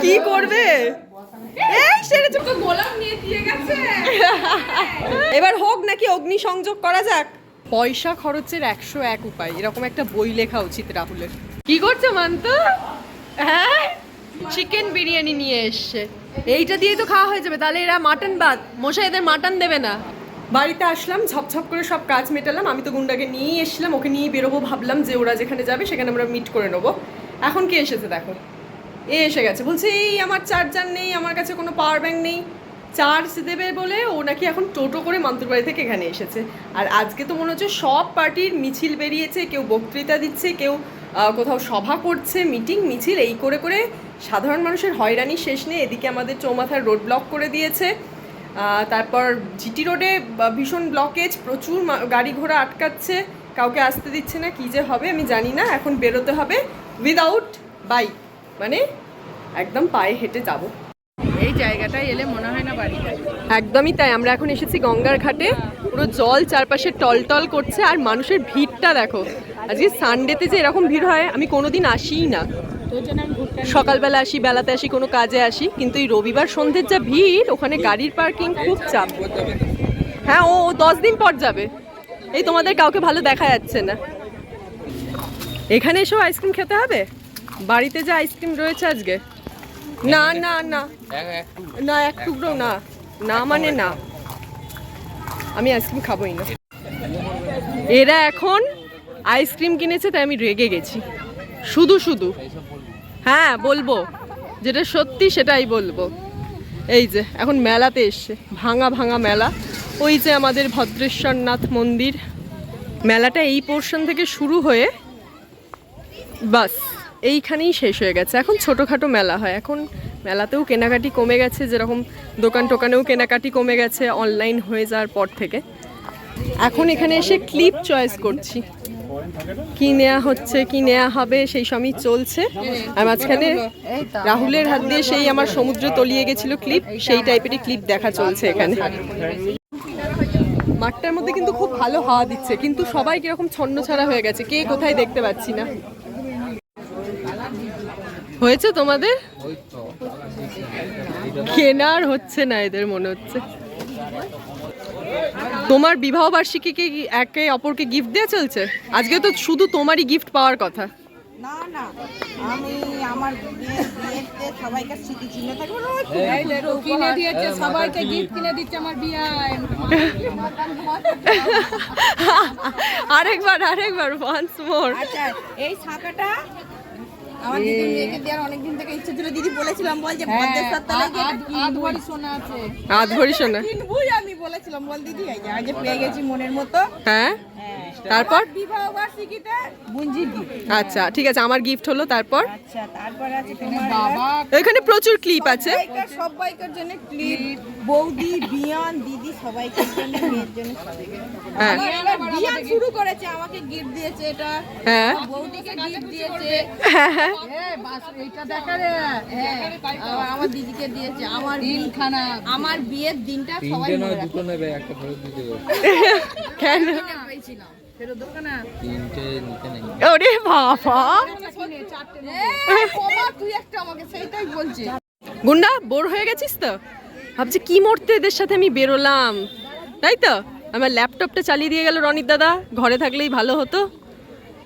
কি করবে? এবার হোক নাকি অগ্নি সংযোগ করা যাক। পয়সা খরচের 101 উপায়, এরকম একটা বই লেখা উচিত রাহুলের। কি করছে মান্ত? হ্যাঁ, চিকেন বিরিয়ানি নিয়ে এসছে। এইটা দিয়ে তো খাওয়া হয়ে যাবে। তাহলে এরা মাটন বাদ, মশাই এদের মাটন দেবে না। বাড়িতে আসলাম, ঝপঝপ করে সব কাজ মেটালাম। আমি তো গুন্ডাকে নিয়েই এসেছিলাম, ওকে নিয়ে বেরোবো ভাবলাম যে ওরা যেখানে যাবে সেখানে আমরা মিট করে নেবো। এখন কে এসেছে দেখো, এসে গেছে। বলছে এই আমার চার্জার নেই, আমার কাছে কোনো পাওয়ার ব্যাংক নেই, চার্জ দেবে বলে ও নাকি এখন টোটো করে মান্তুর বাড়ি থেকে এখানে এসেছে। আর আজকে তো মনে হচ্ছে সব পার্টির মিছিল বেরিয়েছে, কেউ বক্তৃতা দিচ্ছে, কেউ কোথাও সভা করছে, মিটিং মিছিল এই করে করে সাধারণ মানুষের হয়রানি শেষ নেই। এদিকে আমাদের চৌমাথার রোড ব্লক করে দিয়েছে, তারপর জিটি রোডে ভীষণ ব্লকেজ, প্রচুর গাড়ি ঘোড়া আটকাচ্ছে, কাউকে আসতে দিচ্ছে না। কী যে হবে আমি জানি না। এখন বেরোতে হবে উইদাউট বাইক, মানে একদম পায়ে হেঁটে যাব। এই জায়গাটায় এলে মনে হয় না বাড়ি। একদমই তাই। আমরা এখন এসেছি গঙ্গার ঘাটে, পুরো জল চারপাশে টলটল করছে। আর মানুষের ভিড়টা দেখো, আজকে সানডেতে যে এরকম ভিড় হয় আমি কোনোদিন আসিই না। সকালবেলা আসি, বেলাতে আসি, কোনো কাজে আসি, কিন্তু এই রবিবার সন্ধ্যের যা ভিড়, ওখানে গাড়ির পার্কিং খুব চাপ। হ্যাঁ, ও 10 দিন পর যাবে। এই তোমাদের কাউকে ভালো দেখা যাচ্ছে না। এখানে এসেও আইসক্রিম খেতে হবে? বাড়িতে যে আইসক্রিম রয়েছে আজকে, না না না না, এক টুকরো না, না মানে না, আমি আইসক্রিম খাবোই না। এরা এখন আইসক্রিম কিনেছে তাই আমি রেগে গেছি শুধু শুধু। হ্যাঁ বলবো, যেটা সত্যি সেটাই বলবো। এই যে এখন মেলাতে এসছে, ভাঙা ভাঙা মেলা। ওই যে আমাদের ভদ্রেশ্বরনাথ মন্দির, মেলাটা এই পোর্শন থেকে শুরু হয়ে বাস এইখানেই শেষ হয়ে গেছে। এখন ছোটোখাটো মেলা হয়। এখন মেলাতেও কেনাকাটি কমে গেছে, যেরকম দোকান টোকানেও কেনাকাটি কমে গেছে অনলাইন হয়ে যাওয়ার পর থেকে। এখন এখানে এসে ক্লিপ চয়েস করছি, কি নেওয়া হচ্ছে কি নেওয়া হবে সেই সবই চলছে। আর মাঝখানে রাহুলের হাত দিয়ে সেই আমার সমুদ্রে তলিয়ে গেছিল ক্লিপ, সেই টাইপেরই ক্লিপ দেখা চলছে এখানে। মাঠটার মধ্যে কিন্তু খুব ভালো হাওয়া দিচ্ছে, কিন্তু সবাই কিরকম ছন্ন ছাড়া হয়ে গেছে, কে কোথায় দেখতে পাচ্ছি না। হয়েছে তোমাদের? কেনার হচ্ছে না এদের মনে হচ্ছে। তোমার বিবাহ বার্ষিকী কি একে অপরকে গিফট দেওয়া চলছে? আজকে তো শুধু তোমারই গিফট পাওয়ার কথা। না না, আমি আমার বিয়েতে সবাইকে স্মৃতি চিহ্ন থাকবে, কিনে দিয়েছে, সবাইকে গিফট কিনে দিচ্ছে আমার বিয়ায়। আরেকবার ওয়ান্স মোর। আচ্ছা, এই ছাকাটা আমার দিদির মেয়েকে দেওয়ার অনেকদিন থেকে ইচ্ছে ছিল। দিদি বলেছিলাম, বল যে ভদ্রেশ্বর তলায় আধ ভরি সোনা আছে, আধ ভরি সোনা কিনবই। আমি বলেছিলাম, বল দিদি আজ পেয়ে গেছি মনের মতো। হ্যাঁ, তারপর বিবাহ বার্ষিকীতে বুঞ্জির গিফট। আচ্ছা ঠিক আছে, আমার গিফট হলো। তারপর আচ্ছা, তারপর আছে তোমার বাবা, এখানে প্রচুর ক্লিপ আছে, সবাইকার জন্য ক্লিপ, বৌদি, বিয়ান, দিদি, সবাইকার জন্য, মেয়ের জন্য সবাইকার। হ্যাঁ বিয়ান শুরু করেছে, আমাকে গিফট দিয়েছে এটা। হ্যাঁ বৌদিকে গিফট দিয়েছে, এইটা দেখা রে। আমার দিদিকে দিয়েছে। আমার দিনখানা, আমার বিয়ের দিনটা সবাই দুটো নেবে, একটা ফেরত দিতে হবে। কেন? পেয়েছিলাম ফেরত দেবো না, তিনটে নিতে নেই। ওরে বাবা, তুই একটা আমাকে সেইটাই বলছি। গুন্ডা বোর হয়ে গেছিস তো? ভাবছি কি মরতে এদের সাথে আমি বেরোলাম, তাই তো? আমার ল্যাপটপটা চালিয়ে দিয়ে গেল রনিত দাদা, ঘরে থাকলেই ভালো হতো।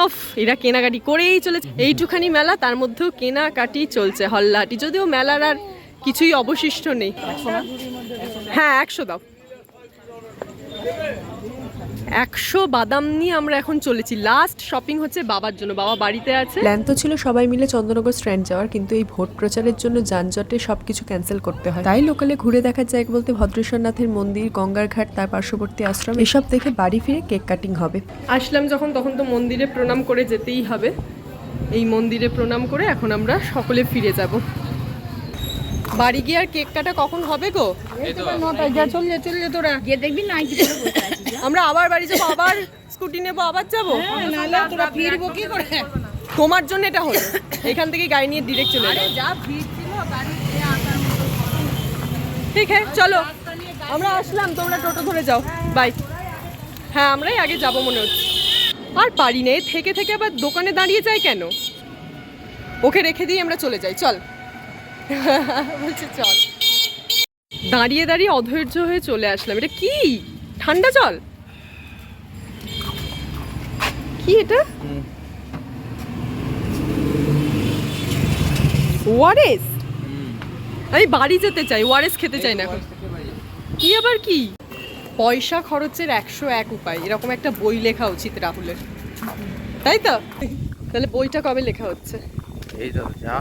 অফ, এরা কেনাকাটি করেই চলেছে। এইটুখানি মেলা, তার মধ্যেও কেনাকাটি চলছে হল্লাহাটি, যদিও মেলার আর কিছুই অবশিষ্ট নেই। হ্যাঁ 100 দাও। 100 বাদাম নিয়ে আমরা এখন চলেছি। লাস্ট শপিং হচ্ছে বাবার জন্য, বাবা বাড়িতে আছে। প্ল্যান তো ছিল সবাই মিলে চন্দননগর স্ট্র্যান্ড যাওয়ার, কিন্তু এই ভোট প্রচারের জন্য যানজটে সবকিছু ক্যান্সেল করতে হয়। তাই লোকালে ঘুরে দেখার জায়গা বলতে ভদ্রেশ্বরনাথের মন্দির, গঙ্গার ঘাট, তার পার্শ্ববর্তী আশ্রম, এসব দেখে বাড়ি ফিরে কেক কাটিং হবে। আসলাম যখন, তখন তো মন্দিরে প্রণাম করে যেতেই হবে। এই মন্দিরে প্রণাম করে এখন আমরা সকলে ফিরে যাব। বাড়ি গিয়ে আর কেক কাটা কখন হবে গো? চললে তোরা গিয়ে দেখবি না, আমরা আবার বাড়ি যাবো, আবার স্কুটি নেবো, আবার যাবো। তোরা ফিরবো কি করে? তোমার জন্য এটা হলো, এখান থেকে গাড়ি নিয়ে ডিরেক্ট চলে যাবো। যা ভিড় ছিল, গাড়ি নিয়ে আসার মতো। ঠিক আছে চলো, আমরা আসলাম, তোমরা টোটো ধরে যাও। বাই। হ্যাঁ আমরাই আগে যাব মনে হচ্ছে। আর পারি না, থেকে থেকে আবার দোকানে দাঁড়িয়ে যায় কেন? ওকে রেখে দিয়ে আমরা চলে যাই, চল। বলছে চল। দাঁড়িয়ে দাঁড়িয়ে অধৈর্য হয়ে চলে আসলাম। এটা কি ঠান্ডা জল? কি এটা? ওয়ারেস? আমি বাড়ি যেতে চাই, ওয়ারেস খেতে চাই না এখন। কি আবার কি? পয়সা খরচের 101 উপায়, এরকম একটা বই লেখা উচিত রাহুলের, তাই তো? তাহলে বইটা কবে লেখা হচ্ছে? এই তো যা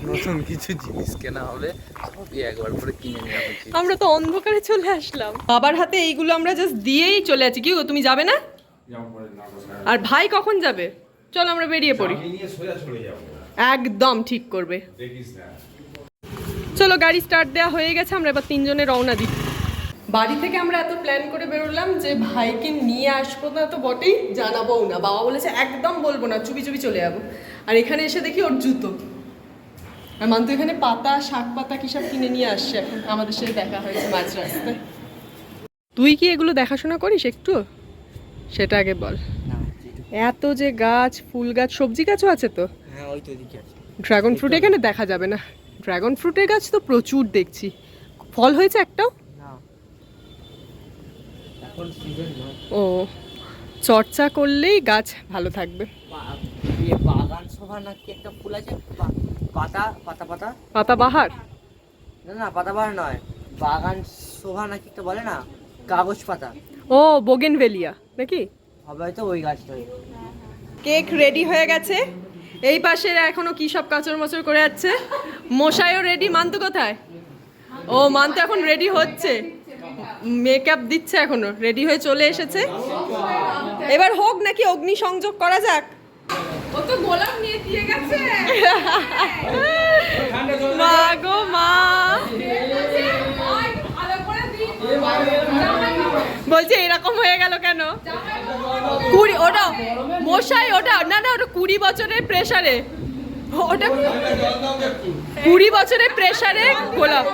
নতুন কিছু জিনিস কেনা হবে সবই একবার করে কিনে নেওয়া উচিত। আমরা তো অন্ধকারে চলে আসলাম। বাবার হাতে এইগুলো আমরা জাস্ট দিয়েই চলে আছি। কি গো, তুমি যাবে না? আর ভাই কখন যাবে? চল আমরা বেরিয়ে পড়ি। একদম ঠিক করবে। চলো গাড়ি স্টার্ট দেওয়া হয়ে গেছে, আমরা এবার 3 জনে রওনা দিই। বাড়ি থেকে আমরা এত প্ল্যান করে বেরোলাম যে ভাইকে নিয়ে আসবো না তো বটেই, জানাবোও না। বাবা বলেছে একদম বলবো না, চুপি চুপি চলে যাবো। আর এখানে এসে দেখি ওর জুতো। আর মান্তু এখানে পাতা, শাক পাতা কি সব কিনে নিয়ে আসছে। এখন আমাদের সাথে দেখা হয়েছে মাঝ রাস্তায়। তুই কি এগুলো দেখাশোনা করিস একটু? সেটা আগে বল। এত যে গাছ, ফুল গাছ, সবজি গাছও আছে তো? হ্যাঁ ওই তো দিকে আছে। ড্রাগন ফ্রুট এখানে দেখা যাবে না। ড্রাগন ফ্রুটের গাছ তো প্রচুর দেখছি। ফল হয়েছে একটাও? না এখন সিজন নয়। ও, চর্চা করলেই গাছ ভালো থাকবে। বাগান শোভা নাকি একটা ফুল আছে, পাতা পাতা পাতা পাতাবাহার? না না পাতাবাহার নয়, বাগান শোভা নাকি একটা বলে না, কাগজ পাতা। ও, বোগেনভেলিয়া নাকি? হবে হয়তো ওই গাছটাই। কেক রেডি হয়ে গেছে। এই পাশে এখনো কি সব কাচর মচর করে যাচ্ছে। মশাইও রেডি। মান্তু কোথায়? ও, মান্তু এখন রেডি হচ্ছে, মেকআপ দিচ্ছে, এখনো রেডি হয়ে চলে এসেছে। এবার হোক নাকি অগ্নি সংযোগ করা যাক। ও তো গোলাপ নিয়ে দিয়ে গেছে। মা গো মা, বলছে এরকম হয়ে গেল কেন? 20 ওটা মশাই, ওটা না না, ওটা 20 বছরের প্রেসারে, ওটা 20 বছরের প্রেসারে গোলাপ।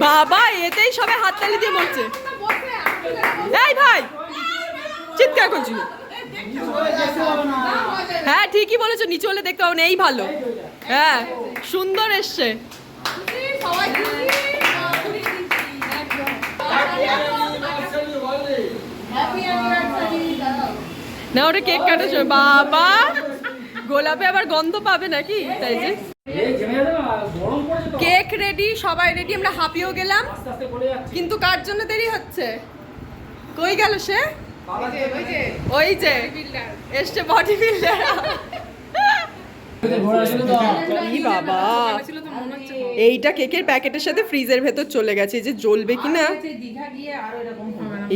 বাবা, এতেই সবাই হাততালি দিয়ে মরছে। এই ভাই, চিৎকার করছি। হ্যাঁ ঠিকই বলেছো, নিচে হলে দেখতে পাবো না, এই ভালো। হ্যাঁ সুন্দর এসছে। না ওটা কেক কাটার সময়। বাবা, গোলাপে আবার গন্ধ পাবে নাকি? তাই যে কেক রেডি, সবাই রেডি, আমরা হাঁপিয়েও গেলাম। কিন্তু কার জন্য দেরি হচ্ছে? কই গেল সে? ওই যে এসছে বডি বিল্ডার। বাবা, এইটা কেকের প্যাকেটের সাথে ফ্রিজের ভেতর চলে গেছে, যে জ্বলবে কিনা।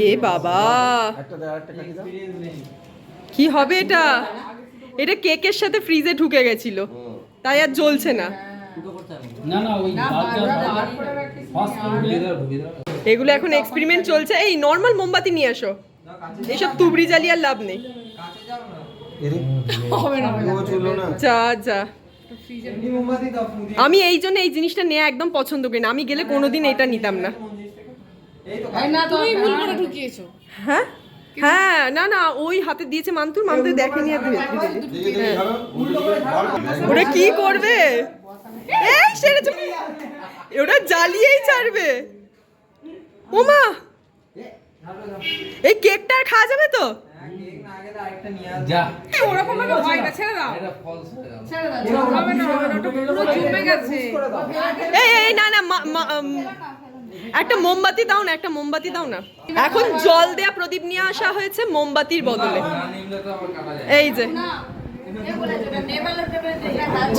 এ বাবা, কি হবে এটা? এটা কেকের সাথে ফ্রিজে ঢুকে গেছিল, তাই আর জ্বলছে না। এগুলো এখন এক্সপেরিমেন্ট চলছে। এই নর্মাল মোমবাতি নিয়ে আসো, এইসব তুবড়ি জ্বালিয়ে আর লাভ নেই। যা যা, আমি এই জন্য এই জিনিসটা নেওয়া একদম পছন্দ করি না। আমি গেলে কোনোদিন এটা নিতাম না। হ্যাঁ হ্যাঁ, না না, ওই হাতে দিয়েছে মান্তুর, মান্তুর দেখেনি। ওটা কি করবে? এই সেটা ওটা জ্বালিয়েই ছাড়বে। ওমা, এই কেকটা আর খাওয়া যাবে তো? যা ওরকম ভাবে হয় না, ছেড়ে দাও। এটা ফলস হয়ে গেল। ছেড়ে দাও, হবে না, হবে না, ওটা পুরো জমে গেছে। এই এই না না, একটা মোমবাতি দাও না, একটা মোমবাতি দাও না। এখন জল দেয়া প্রদীপ নিয়ে আসা হয়েছে মোমবাতির বদলে। না নিমলে তো আবার কাটা যায়। এই যে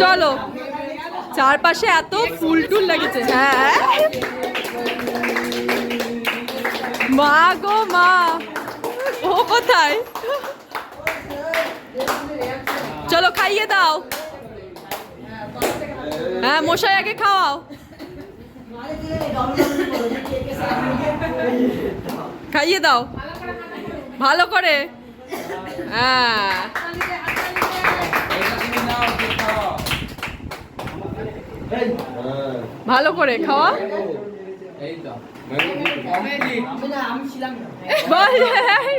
চলো, চারপাশে এত ফুল টুল লেগেছে। হ্যাঁ মা গো মা, ও কোথায়? চলো খাইয়ে দাও। হ্যাঁ মশাই আগে খাওয়াও। খাইয়ে দাও ভালো করে। হ্যাঁ ভালো করে খাওয়া। এই তো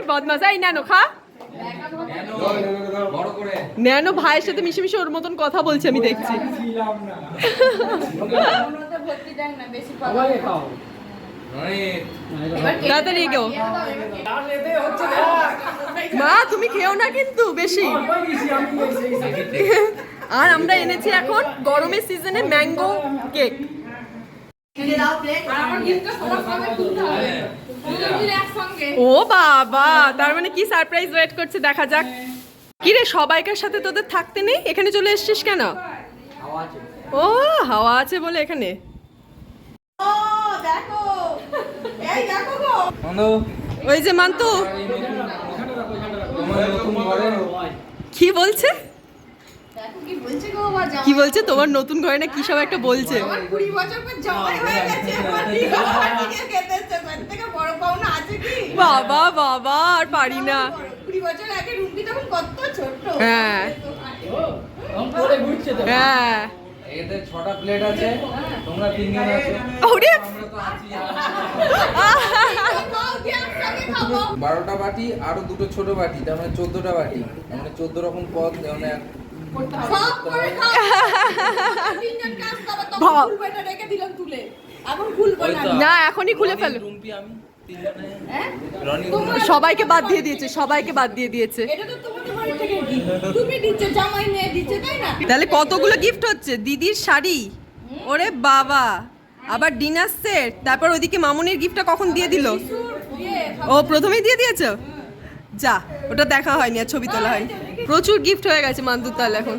বদমাস। এই ন্যানো খা। ন্যানো ভাইয়ের সাথে মিশে মিশে ওর মতন কথা বলছে আমি দেখছি। তাড়াতাড়ি এগো মা, তুমি খেও না কিন্তু বেশি। আর আমরা এনেছি এখন গরমের সিজনে ম্যাঙ্গো কেক। ও বাবা, তার মানে কি সারপ্রাইজ ওয়েট করছে, দেখা যাক। কি রে, সবাইকার সাথে তোদের থাকতে নেই, এখানে চলে এসেছিস কেন? ও হাওয়া আছে বলে এখানে। ওই যে মান্তু কি বলছে, কি বলছে তোমার নতুন ঘরে না কি সব একটা বলছে। বাবা বাবা, আর পারি না। হ্যাঁ হ্যাঁ, এদের 6টা প্লেট আছে, তোমরা 3 জন আছো। ওরে আমরা তো আছি। 12টা বাটি আরো 2টো ছোট বাটি, তার মানে 14টা বাটি, মানে 14 রকম পদ, মানে না এখনই খুলে ফেলো। রুম্পি আমি 3 জনে, রনি সবাইকে বাদ দিয়ে দিয়েছে, সবাইকে বাদ দিয়ে দিয়েছে। তাহলে কতগুলো গিফট হচ্ছে? দিদির শাড়ি, ওরে বাবা, আবার ডিনার সেট, তারপর ওইদিকে মামুনির গিফটটা কখন দিয়ে দিল? ও প্রথমেই দিয়ে দিয়েছো? যা, ওটা দেখা হয়নি আর ছবি তোলা হয়নি। প্রচুর গিফট হয়ে গেছে মান্তুর তাহলে এখন।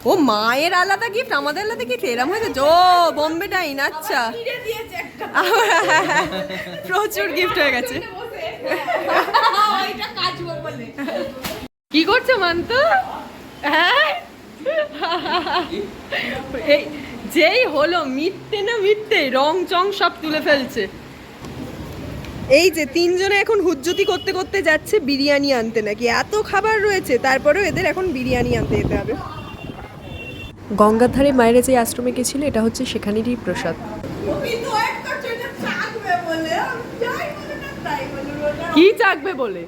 ও মায়ের আলাদা গিফট, আমাদের আলাদা গিফট, এরম হয়ে গেছে। ও বোম্বে ডাইন, আচ্ছা প্রচুর গিফট হয়ে গেছে। কি করছো মান্তু? হ্যাঁ এই যেই হলো মিথ্যে না মিথ্যে, রং চং সব তুলে ফেলছে। এই যে 3 জনে এখন হুজ্জুতি করতে করতে যাচ্ছে বিরিয়ানি আনতে, নাকি এত খাবার রয়েছে, তারপরেও এদের এখন বিরিয়ানি আনতে যেতে হবে। গঙ্গার ধারে মায়েরা যে আশ্রমে গেছিল, এটা হচ্ছে সেখানেরই প্রসাদ। কি চাকবে বলে?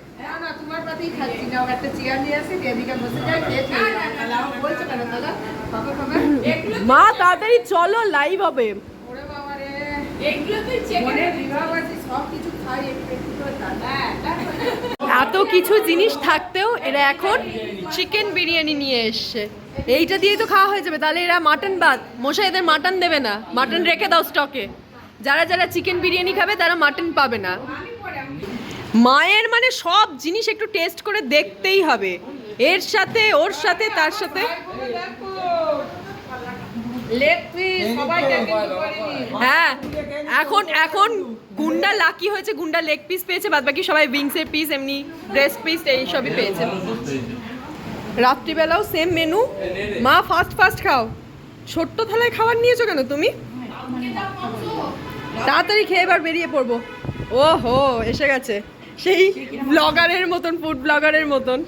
মা তাড়াতাড়ি চলো, লাইভ হবে। এত কিছু জিনিস থাকতেও এরা এখন চিকেন বিরিয়ানি নিয়ে এসছে। এইটা দিয়েই তো খাওয়া হয়ে যাবে, তাহলে এরা মাটন বাদ, মশাই এদের মাটন দেবে না, মাটন রেখে দাও স্টকে। যারা যারা চিকেন বিরিয়ানি খাবে তারা মাটন পাবে না। মায়ের মানে সব জিনিস একটু টেস্ট করে দেখতেই হবে, এর সাথে ওর সাথে তার সাথে। হ্যাঁ এখন এখন গুন্ডা লাকি হয়েছে, গুন্ডা লেগ পিস পেয়েছে, বাদ বাকি সবাই উইংসের পিস, এমনি ব্রেস্ট পিস এইসবই পেয়েছে। রাত্রিবেলাও সেম মেনু। মা ফাস্ট ফাস্ট খাও। ছোট্ট থালায় খাবার নিয়েছো কেন তুমি? তাড়াতাড়ি খেয়ে এবার বেরিয়ে পড়বো। ও হো, এসে গেছে সেই ব্লগারের মতন, ফুড ব্লগারের মতন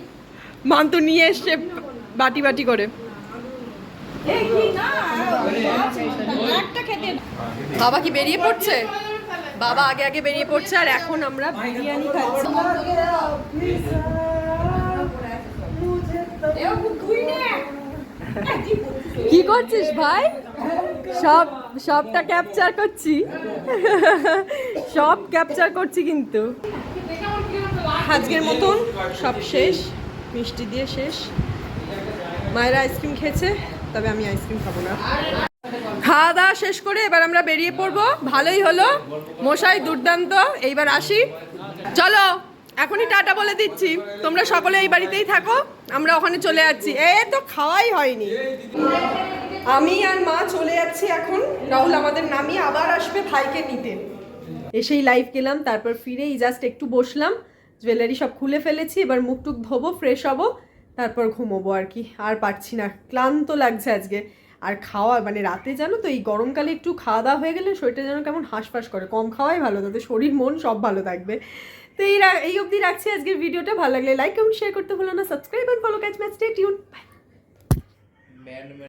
মান্তু নিয়ে এসছে বাটি বাটি করে। বাবা কি বেরিয়ে পড়ছে? বাবা আগে আগে বেরিয়ে পড়ছে, আর এখন আমরা বিরিয়ানি খাচ্ছি। কি করছিস ভাই? সবটা ক্যাপচার করছি, সব ক্যাপচার করছি কিন্তু। আজকের মতন সব শেষ, মিষ্টি দিয়ে শেষ। মায়েরা আইসক্রিম খেয়েছে, তবে আমি আইসক্রিম খাবো না। খাওয়া দাওয়া শেষ করে এবার আমরা বেরিয়ে পড়বো। ভালোই হলো, মশাই দুর্দান্ত। এইবার আসি, চলো এখনই টাটা বলে দিচ্ছি। তোমরা সকলে এই বাড়িতেই থাকো, আমরা ওখানে চলে যাচ্ছি। তো খাওয়াই হয়নি। আমি আর মা চলে যাচ্ছি এখন। রাহুল আমাদের নামিয়ে আবার আসবে ভাইকে নিতে। এসেই লাইভ গেলাম, তারপর ফিরেই জাস্ট একটু বসলাম, জুয়েলারি সব খুলে ফেলেছি। এবার মুখ টুক ধোবো, ফ্রেশ হবো, তারপর ঘুমোবো আর কি। আর পারছি না, ক্লান্ত লাগছে আজকে। আর খাওয়া মানে রাতে জানো তো, এই গরমকালে একটু খাওয়া দাওয়া হয়ে গেলে শরীরটা যেন কেমন হাঁসফাঁস করে। কম খাওয়াই ভালো, তাতে শরীর মন সব ভালো থাকবে। তো এই অবধি রাখছি আজকের ভিডিওটা। ভালো লাগলে লাইক কমেন্ট শেয়ার করতে ভুলো না, সাবস্ক্রাইব আর follow catch match, stay tune, by.